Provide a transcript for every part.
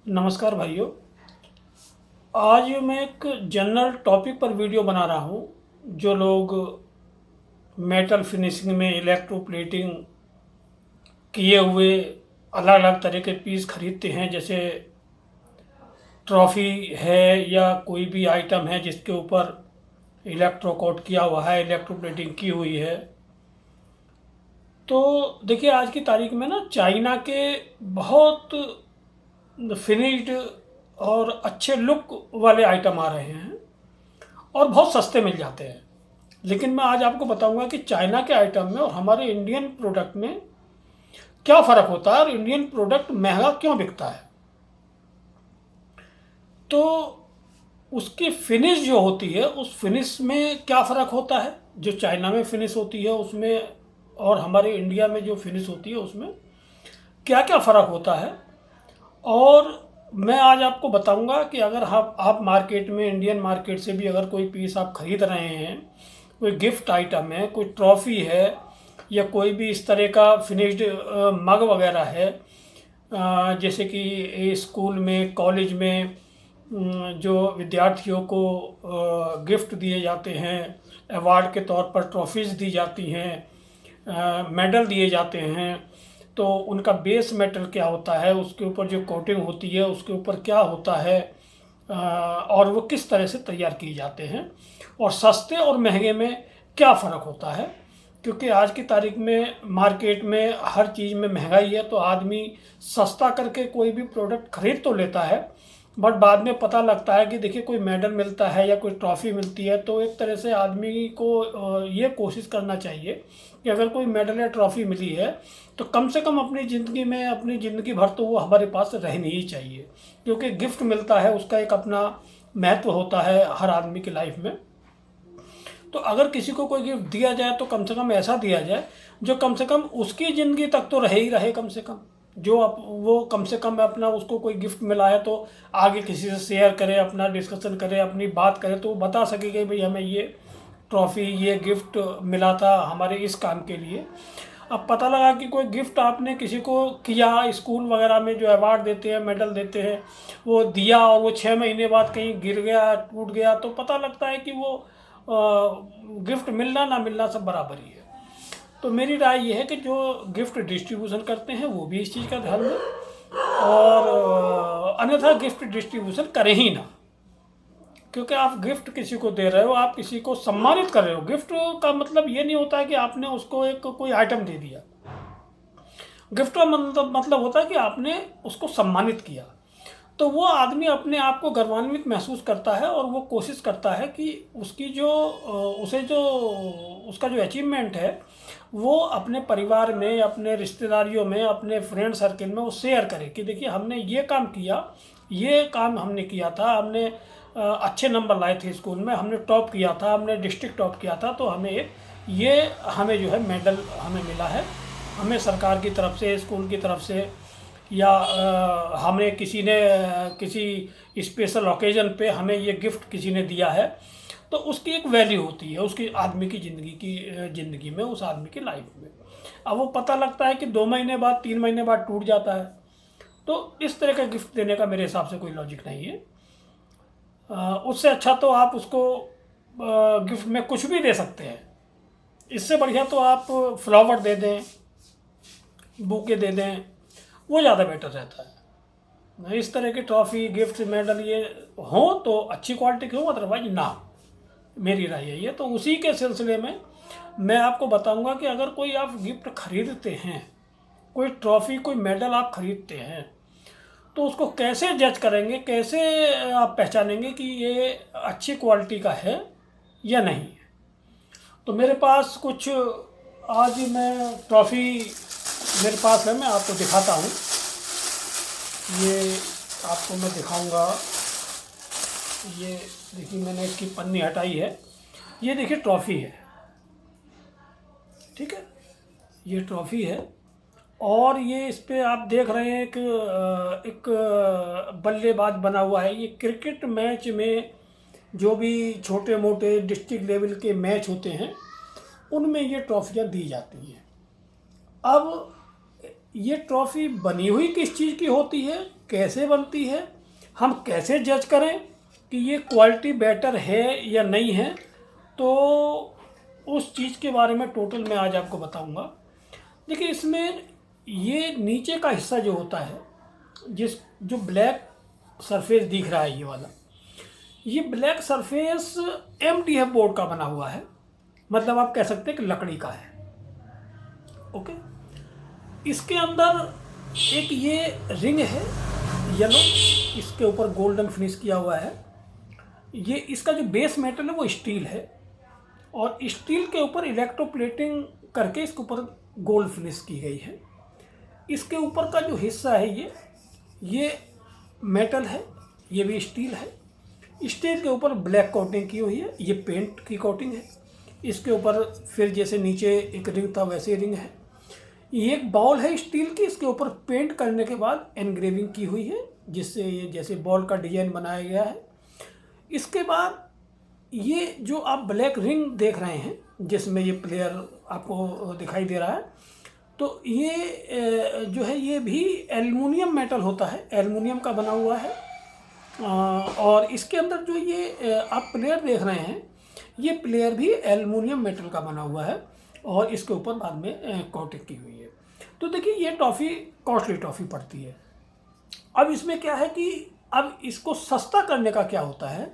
नमस्कार भाइयों। आज मैं एक जनरल टॉपिक पर वीडियो बना रहा हूँ। जो लोग मेटल फिनिशिंग में इलेक्ट्रोप्लेटिंग किए हुए अलग अलग तरह के पीस खरीदते हैं, जैसे ट्रॉफी है या कोई भी आइटम है जिसके ऊपर इलेक्ट्रो कोट किया हुआ है, इलेक्ट्रोप्लेटिंग की हुई है। तो देखिए, आज की तारीख में ना चाइना के बहुत फिनिश्ड और अच्छे लुक वाले आइटम आ रहे हैं और बहुत सस्ते मिल जाते हैं। लेकिन मैं आज आपको बताऊंगा कि चाइना के आइटम में और हमारे इंडियन प्रोडक्ट में क्या फ़र्क होता है और इंडियन प्रोडक्ट महंगा क्यों बिकता है। तो उसकी फिनिश जो होती है, उस फिनिश में क्या फ़र्क होता है, जो चाइना में फिनिश होती है उसमें और हमारे इंडिया में जो फिनिश होती है उसमें क्या क्या फ़र्क होता है। और मैं आज आपको बताऊंगा कि अगर आप मार्केट में, इंडियन मार्केट से भी अगर कोई पीस आप खरीद रहे हैं, कोई गिफ्ट आइटम है, कोई ट्रॉफ़ी है या कोई भी इस तरह का फिनिश्ड मग वगैरह है, जैसे कि स्कूल में, कॉलेज में जो विद्यार्थियों को गिफ्ट दिए जाते हैं, अवार्ड के तौर पर ट्रॉफीज़ दी जाती हैं, मेडल दिए जाते हैं, तो उनका बेस मेटल क्या होता है, उसके ऊपर जो कोटिंग होती है उसके ऊपर क्या होता है, और वो किस तरह से तैयार किए जाते हैं, और सस्ते और महंगे में क्या फ़र्क होता है। क्योंकि आज की तारीख में मार्केट में हर चीज़ में महंगाई है, तो आदमी सस्ता करके कोई भी प्रोडक्ट खरीद तो लेता है, बट बाद में पता लगता है कि देखिए कोई मेडल मिलता है या कोई ट्रॉफ़ी मिलती है, तो एक तरह से आदमी को ये कोशिश करना चाहिए कि अगर कोई मेडल या ट्रॉफ़ी मिली है तो कम से कम अपनी ज़िंदगी में, अपनी ज़िंदगी भर तो वो हमारे पास रहनी ही चाहिए। क्योंकि गिफ्ट मिलता है, उसका एक अपना महत्व होता है हर आदमी की लाइफ में। तो अगर किसी को कोई गिफ्ट दिया जाए तो कम से कम ऐसा दिया जाए जो कम से कम उसकी ज़िंदगी तक तो रहे ही रहे। कम से कम जो वो कम से कम अपना, उसको कोई गिफ्ट मिला है तो आगे किसी से शेयर करे, अपना डिस्कशन करे, अपनी बात करे, तो वो बता सके कि भाई हमें ये ट्रॉफ़ी, ये गिफ्ट मिला था हमारे इस काम के लिए। अब पता लगा कि कोई गिफ्ट आपने किसी को किया, स्कूल वगैरह में जो अवार्ड देते हैं, मेडल देते हैं, वो दिया और वो 6 महीने बाद कहीं गिर गया, टूट गया, तो पता लगता है कि वो गिफ्ट मिलना ना मिलना सब बराबर ही है। तो मेरी राय ये है कि जो गिफ्ट डिस्ट्रीब्यूशन करते हैं वो भी इस चीज़ का ध्यान दें, और अन्यथा गिफ्ट डिस्ट्रीब्यूशन करें ही ना। क्योंकि आप गिफ्ट किसी को दे रहे हो, आप किसी को सम्मानित कर रहे हो। गिफ्ट का मतलब ये नहीं होता है कि आपने उसको एक कोई आइटम दे दिया। गिफ्ट का मतलब होता है कि आपने उसको सम्मानित किया। तो वो आदमी अपने आप को गौरवान्वित महसूस करता है और वो कोशिश करता है कि उसकी जो उसे जो उसका जो अचीवमेंट है वो अपने परिवार में, अपने रिश्तेदारियों में, अपने फ्रेंड सर्किल में वो शेयर करे कि देखिए हमने ये काम किया, ये काम हमने किया था, हमने अच्छे नंबर लाए थे स्कूल में, हमने टॉप किया था, हमने डिस्ट्रिक्ट टॉप किया था, तो हमें जो है मेडल हमें मिला है, हमें सरकार की तरफ से, स्कूल की तरफ से, या हमें किसी ने किसी स्पेशल ओकेजन पे हमें ये गिफ्ट किसी ने दिया है। तो उसकी एक वैल्यू होती है उसकी आदमी की ज़िंदगी में, उस आदमी की लाइफ में। अब वो पता लगता है कि 2 महीने बाद, 3 महीने बाद टूट जाता है, तो इस तरह का गिफ्ट देने का मेरे हिसाब से कोई लॉजिक नहीं है। उससे अच्छा तो आप उसको गिफ्ट में कुछ भी दे सकते हैं। इससे बढ़िया तो आप फ्लावर दे दें, बुके दे दें, वो ज़्यादा बेटर रहता है। इस तरह की ट्रॉफ़ी, गिफ्ट, मेडल ये हो तो अच्छी क्वालिटी के हो, अदरवाइज ना हो। मेरी राय यही है। तो उसी के सिलसिले में मैं आपको बताऊंगा कि अगर कोई आप गिफ्ट खरीदते हैं, कोई ट्रॉफ़ी, कोई मेडल आप खरीदते हैं, तो उसको कैसे जज करेंगे, कैसे आप पहचानेंगे कि ये अच्छी क्वालिटी का है या नहीं है। तो मेरे पास कुछ आज मैं ट्रॉफ़ी मेरे पास है, मैं आपको दिखाता हूँ। ये आपको मैं दिखाऊंगा। ये देखिए, मैंने इसकी पन्नी हटाई है। ये देखिए ट्रॉफ़ी है, ठीक है, ये ट्रॉफ़ी है। और ये इस पे आप देख रहे हैं एक बल्लेबाज बना हुआ है। ये क्रिकेट मैच में जो भी छोटे मोटे डिस्ट्रिक्ट लेवल के मैच होते हैं उनमें ये ट्रॉफियाँ दी जाती हैं। अब ये ट्रॉफ़ी बनी हुई किस चीज़ की होती है, कैसे बनती है, हम कैसे जज करें कि ये क्वालिटी बेटर है या नहीं है, तो उस चीज़ के बारे में टोटल मैं आज आपको बताऊंगा। देखिए, इसमें ये नीचे का हिस्सा जो होता है, जो ब्लैक सरफेस दिख रहा है, ये वाला, ये ब्लैक सरफेस MDF बोर्ड का बना हुआ है, मतलब आप कह सकते हैं कि लकड़ी का है। ओके, इसके अंदर एक ये रिंग है येलो, इसके ऊपर गोल्डन फिनिश किया हुआ है। ये इसका जो बेस मेटल है वो स्टील है, और स्टील के ऊपर इलेक्ट्रोप्लेटिंग करके इसके ऊपर गोल्ड फिनिश की गई है। इसके ऊपर का जो हिस्सा है ये मेटल है, ये भी स्टील है। स्टील के ऊपर ब्लैक कोटिंग की हुई है, ये पेंट की कोटिंग है। इसके ऊपर फिर जैसे नीचे एक रिंग था वैसे रिंग है। ये एक बॉल है स्टील की, इसके ऊपर पेंट करने के बाद एनग्रेविंग की हुई है, जिससे ये जैसे बॉल का डिजाइन बनाया गया है। इसके बाद ये जो आप ब्लैक रिंग देख रहे हैं, जिसमें ये प्लेयर आपको दिखाई दे रहा है, तो ये जो है ये भी एल्युमिनियम मेटल होता है, एल्युमिनियम का बना हुआ है। और इसके अंदर जो ये आप प्लेयर देख रहे हैं, ये प्लेयर भी एल्युमिनियम मेटल का बना हुआ है, और इसके ऊपर बाद में कोटिंग की हुई है। तो देखिए, ये टॉफ़ी कॉस्टली टॉफ़ी पड़ती है। अब इसमें क्या है कि अब इसको सस्ता करने का क्या होता है,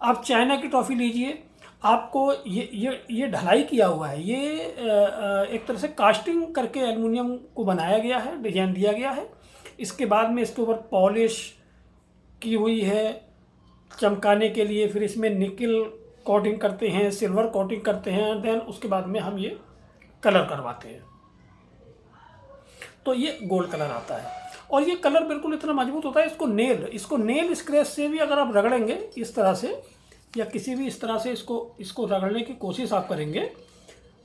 आप चाइना की टॉफ़ी लीजिए, आपको ये ढलाई किया हुआ है, ये एक तरह से कास्टिंग करके एल्युमिनियम को बनाया गया है, डिजाइन दिया गया है। इसके बाद में इसके ऊपर पॉलिश की हुई है चमकाने के लिए, फिर इसमें निकल कोटिंग करते हैं, सिल्वर कोटिंग करते हैं, देन उसके बाद में हम ये कलर करवाते हैं, तो ये गोल्ड कलर आता है। और ये कलर बिल्कुल इतना मजबूत होता है, इसको नेल स्क्रैच से भी अगर आप रगड़ेंगे इस तरह से, या किसी भी इस तरह से इसको रगड़ने की कोशिश आप करेंगे,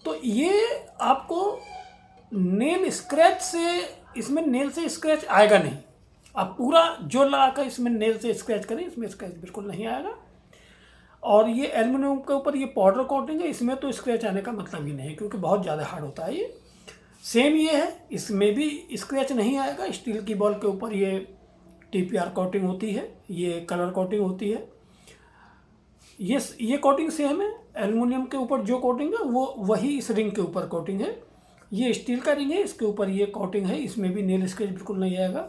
तो ये आपको नेल स्क्रैच से, इसमें नेल से स्क्रैच आएगा नहीं। आप पूरा जोर लगाकर इसमें नेल से स्क्रैच करें, इसमें स्क्रैच बिल्कुल नहीं आएगा। और ये एल्युमिनियम के ऊपर ये पाउडर कोटिंग है, इसमें तो स्क्रैच आने का मतलब ही नहीं, क्योंकि बहुत ज़्यादा हार्ड होता है ये। सेम ये है, इसमें भी स्क्रैच नहीं आएगा। स्टील की बॉल के ऊपर ये TPR कोटिंग होती है, ये कलर कोटिंग होती है। ये कोटिंग सेम है, एल्युमिनियम के ऊपर जो कोटिंग है वो वही इस रिंग के ऊपर कोटिंग है। ये स्टील का रिंग है, इसके ऊपर ये कोटिंग है, इसमें भी नेल स्क्रैच बिल्कुल नहीं आएगा।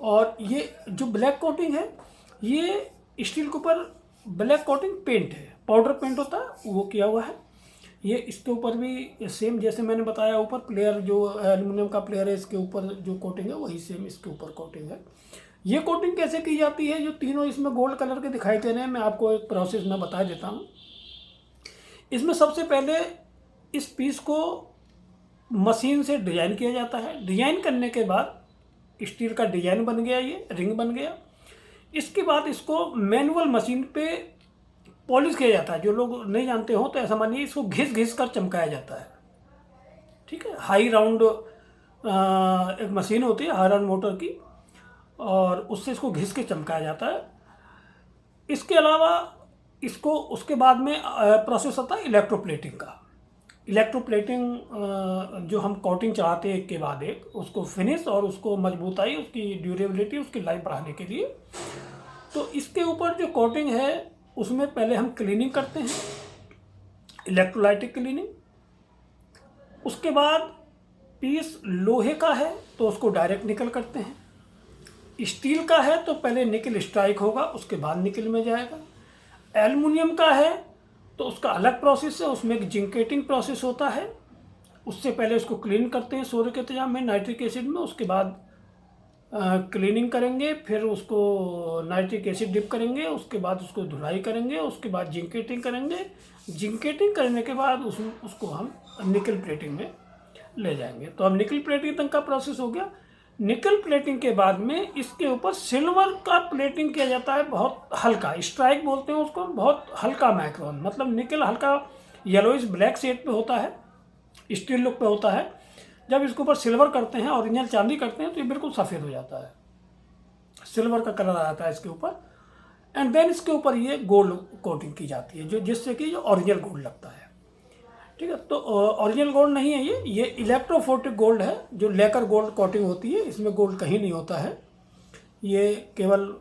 और ये जो ब्लैक कोटिंग है, ये स्टील के ऊपर ब्लैक कोटिंग पेंट है, पाउडर पेंट होता है वो किया हुआ है। ये इसके ऊपर भी सेम जैसे मैंने बताया, ऊपर प्लेयर जो एल्युमिनियम का प्लेयर है, इसके ऊपर जो कोटिंग है वही सेम इसके ऊपर कोटिंग है। ये कोटिंग कैसे की जाती है, जो तीनों इसमें गोल्ड कलर के दिखाई दे रहे हैं, मैं आपको एक प्रोसेस में बता देता हूँ। इसमें सबसे पहले इस पीस को मशीन से डिजाइन किया जाता है। डिजाइन करने के बाद स्टील का डिजाइन बन गया, ये रिंग बन गया। इसके बाद इसको मैनुअल मशीन पे पॉलिश किया जाता है। जो लोग नहीं जानते हो तो ऐसा मानिए, इसको घिस घिस कर चमकाया जाता है, ठीक है। हाई राउंड एक मशीन होती है हाई राउंड मोटर की, और उससे इसको घिस के चमकाया जाता है। इसके अलावा इसको उसके बाद में प्रोसेस होता है इलेक्ट्रोप्लेटिंग का। इलेक्ट्रोप्लेटिंग जो हम कोटिंग चढ़ाते हैं एक के बाद एक, उसको फिनिश और उसको मजबूताई, उसकी ड्यूरेबिलिटी, उसकी लाइफ बढ़ाने के लिए। तो इसके ऊपर जो कोटिंग है उसमें पहले हम क्लीनिंग करते हैं, इलेक्ट्रोलाइटिक क्लीनिंग। उसके बाद पीस लोहे का है तो उसको डायरेक्ट निकल करते हैं, स्टील का है तो पहले निकल स्ट्राइक होगा, उसके बाद निकल में जाएगा। एल्युमिनियम का है तो उसका अलग प्रोसेस है, उसमें एक जिंकेटिंग प्रोसेस होता है। उससे पहले उसको क्लीन करते हैं सोरे के इंतजाम में, नाइट्रिक एसिड में। उसके बाद क्लीनिंग करेंगे, फिर उसको नाइट्रिक एसिड डिप करेंगे, उसके बाद उसको धुलाई करेंगे, उसके बाद जिंकेटिंग करेंगे। जिंकेटिंग करने के बाद उसको हम निकल प्लेटिंग में ले जाएंगे। तो अब निकल प्लेटिंग तक का प्रोसेस हो गया। निकल प्लेटिंग के बाद में इसके ऊपर सिल्वर का प्लेटिंग किया जाता है, बहुत हल्का, स्ट्राइक बोलते हैं उसको, बहुत हल्का माइक्रोन, मतलब निकल हल्का येलोइश ब्लैक शेड पे होता है, स्टील लुक पे होता है। जब इसके ऊपर सिल्वर करते हैं, ओरिजिनल चांदी करते हैं, तो ये बिल्कुल सफ़ेद हो जाता है, सिल्वर का कलर आ जाता है इसके ऊपर। एंड देन इसके ऊपर ये गोल्ड कोटिंग की जाती है, जो जिससे कि जो ओरिजिनल गोल्ड लगता है। ठीक है। तो ओरिजिनल गोल्ड नहीं है ये इलेक्ट्रोफोरेटिक गोल्ड है, जो लेकर गोल्ड कोटिंग होती है, इसमें गोल्ड कहीं नहीं होता है, ये केवल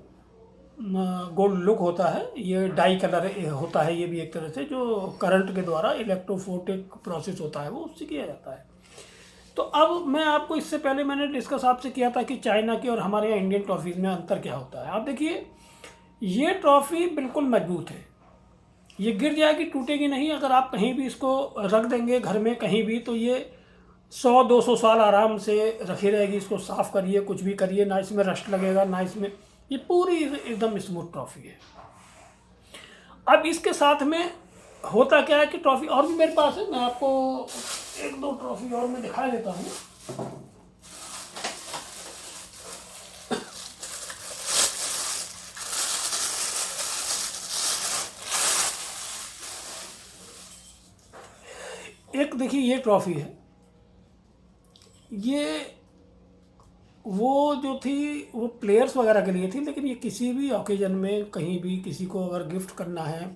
गोल्ड लुक होता है। ये डाई कलर होता है, ये भी एक तरह से जो करंट के द्वारा इलेक्ट्रोफोरेटिक प्रोसेस होता है वो उससे किया जाता है। तो अब मैं आपको, इससे पहले मैंने डिस्कस आपसे किया था कि चाइना की और हमारे यहाँ इंडियन ट्रॉफीज़ में अंतर क्या होता है। आप देखिए, ये ट्रॉफ़ी बिल्कुल मजबूत है, ये गिर जाएगी, टूटेगी नहीं। अगर आप कहीं भी इसको रख देंगे घर में कहीं भी, तो ये 100-200 साल आराम से रखी रहेगी। इसको साफ़ करिए, कुछ भी करिए, ना इसमें रस्ट लगेगा, ना इसमें, ये पूरी एकदम स्मूथ ट्रॉफ़ी है। अब इसके साथ में होता क्या है कि ट्रॉफ़ी और भी मेरे पास है, मैं आपको 1-2 ट्रॉफ़ी और मैं दिखा देता हूँ। एक देखिए ये ट्रॉफ़ी है, ये वो जो थी वो प्लेयर्स वगैरह के लिए थी, लेकिन ये किसी भी ओकेजन में कहीं भी किसी को अगर गिफ्ट करना है,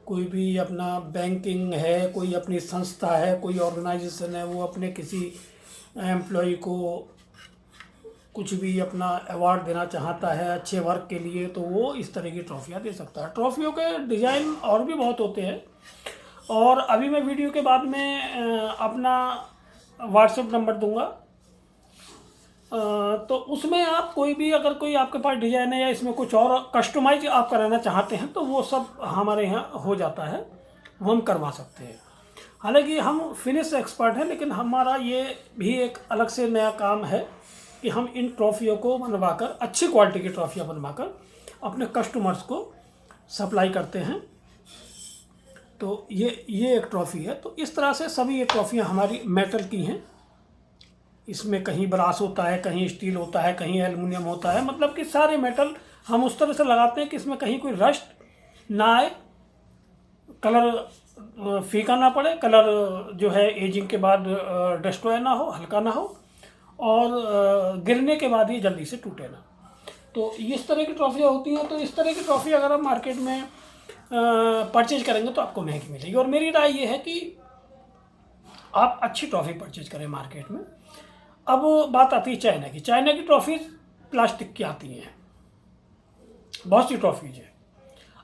कोई भी अपना बैंकिंग है, कोई अपनी संस्था है, कोई ऑर्गेनाइजेशन है, वो अपने किसी एम्प्लॉय को कुछ भी अपना अवार्ड देना चाहता है अच्छे वर्क के लिए, तो वो इस तरह की ट्रॉफियाँ दे सकता है। ट्रॉफियों के डिज़ाइन और भी बहुत होते हैं, और अभी मैं वीडियो के बाद में अपना व्हाट्सएप नंबर दूंगा, तो उसमें आप कोई भी, अगर कोई आपके पास डिज़ाइन है या इसमें कुछ और कस्टमाइज आप कराना चाहते हैं, तो वो सब हमारे यहाँ हो जाता है, वो हम करवा सकते हैं। हालांकि हम फिनिश एक्सपर्ट हैं, लेकिन हमारा ये भी एक अलग से नया काम है कि हम इन ट्रॉफियों को बनवाकर, अच्छी क्वालिटी की ट्रॉफियाँ बनवाकर अपने कस्टमर्स को सप्लाई करते हैं। तो ये एक ट्रॉफ़ी है। तो इस तरह से सभी ये ट्रॉफियाँ हमारी मेटल की हैं। इसमें कहीं ब्रास होता है, कहीं स्टील होता है, कहीं एल्युमिनियम होता है, मतलब कि सारे मेटल हम उस तरह से लगाते हैं कि इसमें कहीं कोई रस्ट ना आए, कलर फीका ना पड़े, कलर जो है एजिंग के बाद डिस्ट्रॉय ना हो, हल्का ना हो, और गिरने के बाद ही जल्दी से टूटे ना। तो इस तरह की ट्रॉफियाँ होती हैं। तो इस तरह की ट्रॉफी अगर आप मार्केट में परचेज करेंगे तो आपको महंगी मिलेगी, और मेरी राय ये है कि आप अच्छी ट्रॉफ़ी परचेज करें मार्केट में। अब बात आती है चाइना की। चाइना की ट्रॉफ़ी प्लास्टिक की आती हैं, बहुत सी ट्रॉफ़ीज है।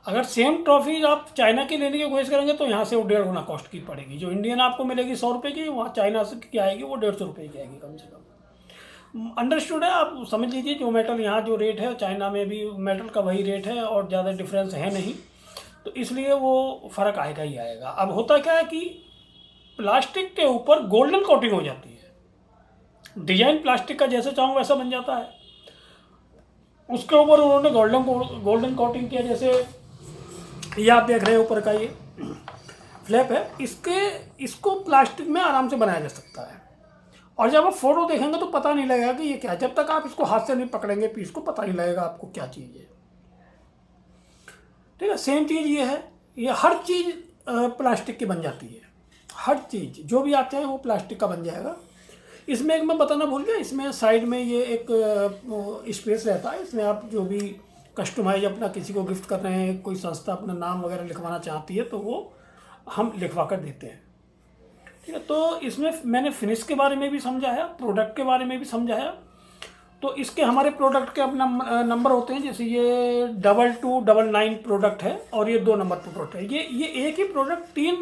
अगर सेम ट्रॉफ़ी आप चाइना की लेने की कोशिश करेंगे तो यहाँ से वो 1.5 गुना कॉस्ट की पड़ेगी। जो इंडियन आपको मिलेगी 100 रुपये की, वहाँ चाइना से की आएगी वो 150 रुपये की आएगी कम से कम। अंडरस्टूड है, आप समझ लीजिए जो मेटल यहाँ जो रेट है, चाइना में भी मेटल का वही रेट है, और ज़्यादा डिफरेंस है नहीं, तो इसलिए वो फ़र्क आएगा ही आएगा। अब होता क्या है कि प्लास्टिक के ऊपर गोल्डन कोटिंग हो जाती है, डिजाइन प्लास्टिक का जैसे चाहो वैसा बन जाता है, उसके ऊपर उन्होंने गोल्डन कोटिंग किया। जैसे ये आप देख रहे हैं ऊपर का ये फ्लैप है, इसको प्लास्टिक में आराम से बनाया जा सकता है, और जब आप फोटो देखेंगे तो पता नहीं लगेगा कि ये क्या है। जब तक आप इसको हाथ से नहीं पकड़ेंगे पीस को, पता नहीं लगेगा आपको क्या चीज़ है। ठीक है, सेम चीज़ ये है, ये हर चीज़ प्लास्टिक की बन जाती है, हर चीज़ जो भी आप चाहें वो प्लास्टिक का बन जाएगा। इसमें एक मैं बताना भूल गया, इसमें साइड में ये एक स्पेस रहता है, इसमें आप जो भी कस्टमाइज अपना किसी को गिफ्ट कर रहे हैं, कोई संस्था अपना नाम वगैरह लिखवाना चाहती है, तो वो हम लिखवा कर देते हैं। ठीक है, तो इसमें मैंने फिनिश के बारे में भी समझाया, प्रोडक्ट के बारे में भी समझाया। तो इसके हमारे प्रोडक्ट के अपना नंबर होते हैं, जैसे ये 2299 प्रोडक्ट है, और ये 2 नंबर प्रोडक्ट है। ये एक ही प्रोडक्ट 3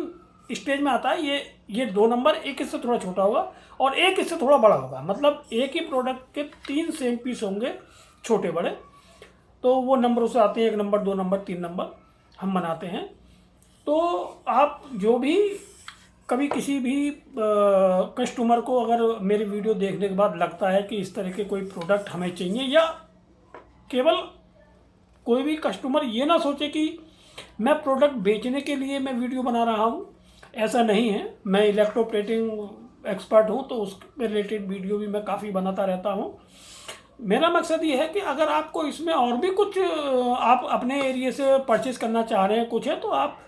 स्टेज में आता है। ये 2 नंबर, एक इससे थोड़ा छोटा होगा और एक इससे थोड़ा बड़ा होगा, मतलब एक ही प्रोडक्ट के 3 सेम पीस होंगे, छोटे बड़े। तो वो नंबरों से आते हैं, 1 नंबर, 2 नंबर, 3 नंबर हम बनाते हैं। तो आप जो भी कभी किसी भी कस्टमर को अगर मेरी वीडियो देखने के बाद लगता है कि इस तरह के कोई प्रोडक्ट हमें चाहिए, या केवल कोई भी कस्टमर ये ना सोचे कि मैं प्रोडक्ट बेचने के लिए मैं वीडियो बना रहा हूँ, ऐसा नहीं है। मैं इलेक्ट्रोप्लेटिंग एक्सपर्ट हूँ, तो उसके रिलेटेड वीडियो भी मैं काफ़ी बनाता रहता हूँ। मेरा मकसद ये है कि अगर आपको इसमें और भी कुछ आप अपने एरिया से परचेज़ करना चाह रहे हैं कुछ है, तो आप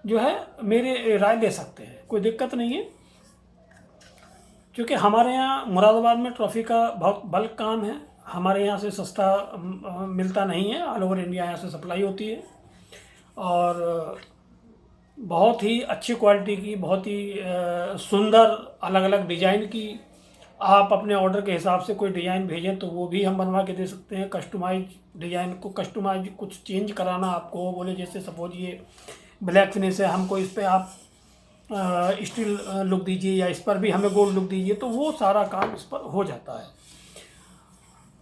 जो है मेरे राय ले सकते हैं, कोई दिक्कत नहीं है। क्योंकि हमारे यहाँ मुरादाबाद में ट्रॉफ़ी का बहुत बल्क काम है, हमारे यहाँ से सस्ता मिलता नहीं है, ऑल ओवर इंडिया यहाँ से सप्लाई होती है। और बहुत ही अच्छी क्वालिटी की, बहुत ही सुंदर अलग अलग डिज़ाइन की। आप अपने ऑर्डर के हिसाब से कोई डिज़ाइन भेजें तो वो भी हम बनवा के दे सकते हैं। कस्टमाइज डिज़ाइन को कस्टमाइज कुछ चेंज कराना आपको हो, बोले जैसे सपोज ये ब्लैक फिनिश है, हमको इस पे आप स्टील लुक दीजिए या इस पर भी हमें गोल्ड लुक दीजिए, तो वो सारा काम इस पर हो जाता है।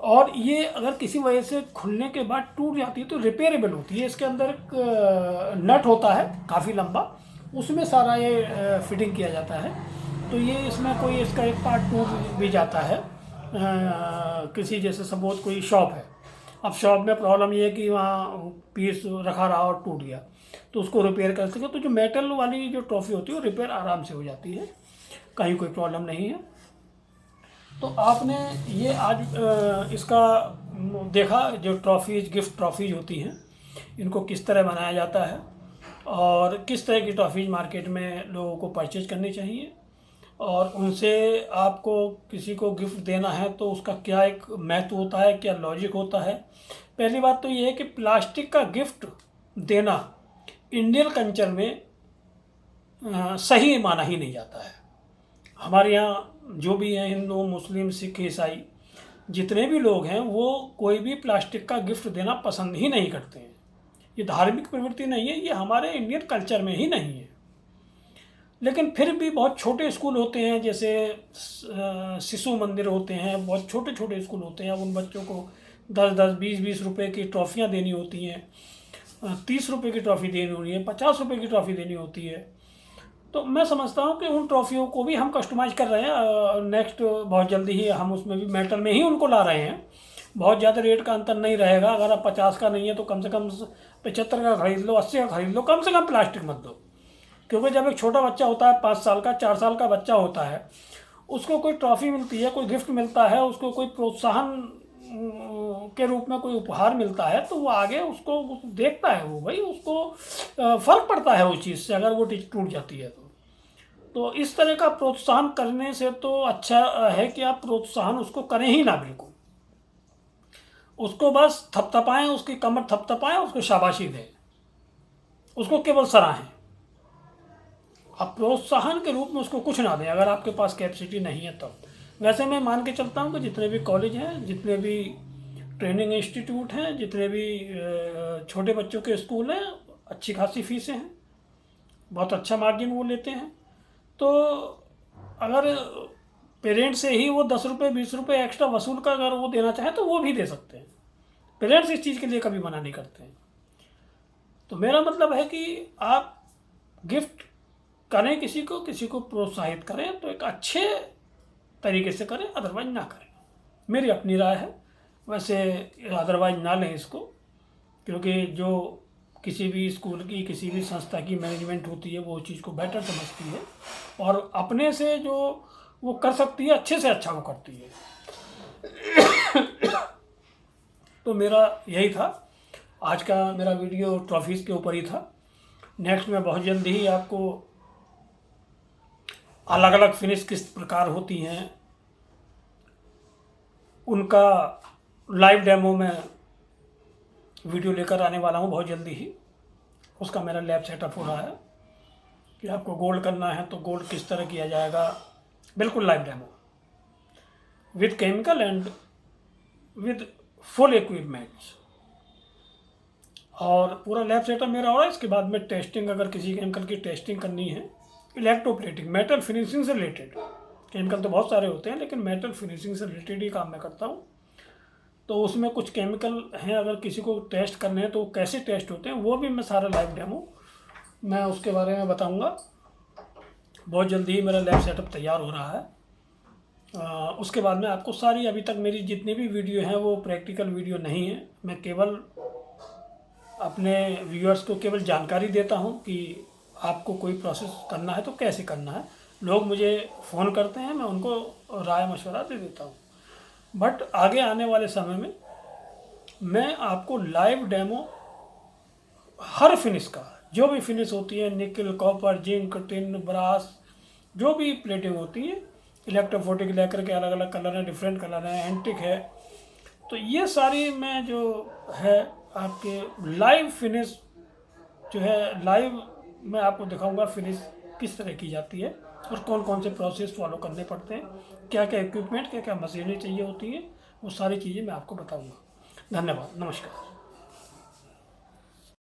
और ये अगर किसी वजह से खुलने के बाद टूट जाती है तो रिपेयरेबल होती है। इसके अंदर एक नट होता है काफ़ी लंबा, उसमें सारा ये फिटिंग किया जाता है। तो ये इसमें कोई इसका एक पार्ट टूट भी जाता है, किसी जैसे सपोज कोई शॉप है, अब शॉप में प्रॉब्लम ये है कि वहाँ पीस रखा रहा और टूट गया, तो उसको रिपेयर कर सके। तो जो मेटल वाली जो ट्रॉफी होती है वो रिपेयर आराम से हो जाती है, कहीं कोई प्रॉब्लम नहीं है। तो आपने ये आज इसका देखा, जो ट्रॉफीज गिफ्ट ट्रॉफीज होती हैं इनको किस तरह बनाया जाता है और किस तरह की ट्रॉफीज मार्केट में लोगों को परचेज करनी चाहिए, और उनसे आपको किसी को गिफ्ट देना है तो उसका क्या एक महत्व होता है, क्या लॉजिक होता है। पहली बात तो ये है कि प्लास्टिक का गिफ्ट देना इंडियन कल्चर में सही माना ही नहीं जाता है। हमारे यहाँ जो भी हैं, हिंदू मुस्लिम सिख ईसाई जितने भी लोग हैं, वो कोई भी प्लास्टिक का गिफ्ट देना पसंद ही नहीं करते हैं। ये धार्मिक प्रवृत्ति नहीं है, ये हमारे इंडियन कल्चर में ही नहीं है। लेकिन फिर भी बहुत छोटे स्कूल होते हैं, जैसे शिशु मंदिर होते हैं, बहुत छोटे छोटे स्कूल होते हैं। अब उन बच्चों को 10-10 20-20 रुपए की ट्रॉफियाँ देनी होती हैं, 30 रुपए की ट्रॉफ़ी देनी होती है, 50 रुपए की ट्रॉफ़ी देनी होती है। तो मैं समझता हूँ कि उन ट्रॉफियों को भी हम कस्टमाइज़ कर रहे हैं। नेक्स्ट बहुत जल्दी ही हम उसमें भी मेटल में ही उनको ला रहे हैं। बहुत ज़्यादा रेट का अंतर नहीं रहेगा। अगर आप 50 का नहीं है तो कम से कम 75 का खरीद लो, 80 का खरीद लो, कम से कम प्लास्टिक मत दो। क्योंकि जब एक छोटा बच्चा होता है, 5 साल का 4 साल का बच्चा होता है, उसको कोई ट्रॉफी मिलती है, कोई गिफ्ट मिलता है, उसको कोई प्रोत्साहन के रूप में कोई उपहार मिलता है, तो वो आगे उसको देखता है, वो भाई उसको फर्क पड़ता है उस चीज़ से अगर वो टूट जाती है तो इस तरह का प्रोत्साहन करने से तो अच्छा है कि आप प्रोत्साहन उसको करें ही ना, बिल्कुल उसको बस थपथपाएं, उसकी कमर थपथपाएं, उसको शाबाशी दें, उसको केवल सराहें। आप प्रोत्साहन के रूप में उसको कुछ ना दें अगर आपके पास कैपेसिटी नहीं है तब। वैसे मैं मान के चलता हूँ कि जितने भी कॉलेज हैं, जितने भी ट्रेनिंग इंस्टीट्यूट हैं, जितने भी छोटे बच्चों के स्कूल हैं, अच्छी खासी फीसें हैं, बहुत अच्छा मार्जिन वो लेते हैं। तो अगर पेरेंट्स से ही वो 10 रुपये 20 रुपये एक्स्ट्रा वसूल कर अगर वो देना चाहें तो वो भी दे सकते हैं। पेरेंट्स इस चीज़ के लिए कभी मना नहीं करते हैं। तो मेरा मतलब है कि आप गिफ्ट करें, किसी को प्रोत्साहित करें तो एक अच्छे तरीके से करें, अदरवाइज ना करें। मेरी अपनी राय है। वैसे अदरवाइज ना लें इसको, क्योंकि जो किसी भी स्कूल की, किसी भी संस्था की मैनेजमेंट होती है वो चीज़ को बेटर समझती है और अपने से जो वो कर सकती है अच्छे से अच्छा वो करती है। तो मेरा यही था, आज का मेरा वीडियो ट्रॉफीज़ के ऊपर ही था। नेक्स्ट में बहुत जल्दी ही आपको अलग अलग फिनिश किस प्रकार होती हैं उनका लाइव डेमो में वीडियो लेकर आने वाला हूँ बहुत जल्दी ही। उसका मेरा लैब सेटअप हो रहा है कि आपको गोल्ड करना है तो गोल्ड किस तरह किया जाएगा, बिल्कुल live demo with chemical and with full equipments. और पूरा लैब सेटअप मेरा हो रहा है। इसके बाद में टेस्टिंग, अगर किसी केमिकल की टेस्टिंग करनी है, इलेक्ट्रोप्लेटिंग, मेटल फिनिशिंग से रिलेटेड, केमिकल तो बहुत सारे होते हैं लेकिन मेटल फिनिशिंग से रिलेटेड ही काम मैं करता हूँ। तो उसमें कुछ केमिकल हैं, अगर किसी को टेस्ट करने हैं तो कैसे टेस्ट होते हैं वो भी मैं सारा लाइव डेमो मैं उसके बारे में बताऊँगा। बहुत जल्दी ही मेरा लैब सेटअप तैयार हो रहा है। उसके बाद में आपको सारी, अभी तक मेरी जितनी भी वीडियो हैं वो प्रैक्टिकल वीडियो नहीं है। मैं केवल अपने व्यूअर्स को केवल जानकारी देता हूँ कि आपको कोई प्रोसेस करना है तो कैसे करना है। लोग मुझे फ़ोन करते हैं, मैं उनको राय मशवरा दे देता हूँ। बट आगे आने वाले समय में मैं आपको लाइव डेमो हर फिनिश का, जो भी फिनिश होती है, निकल, कॉपर, जिंक, टिन, ब्रास, जो भी प्लेटिंग होती है, इलेक्ट्रोफोटिक लेकर के अलग अलग कलर हैं, डिफरेंट कलर हैं, एंटिक है, तो ये सारी मैं जो है आपके लाइव फिनिश जो है लाइव मैं आपको दिखाऊंगा फिनिश किस तरह की जाती है और कौन कौन से प्रोसेस फॉलो करने पड़ते हैं, क्या क्या इक्विपमेंट, क्या क्या मशीनें चाहिए होती है, वो सारी चीज़ें मैं आपको बताऊंगा। धन्यवाद, नमस्कार।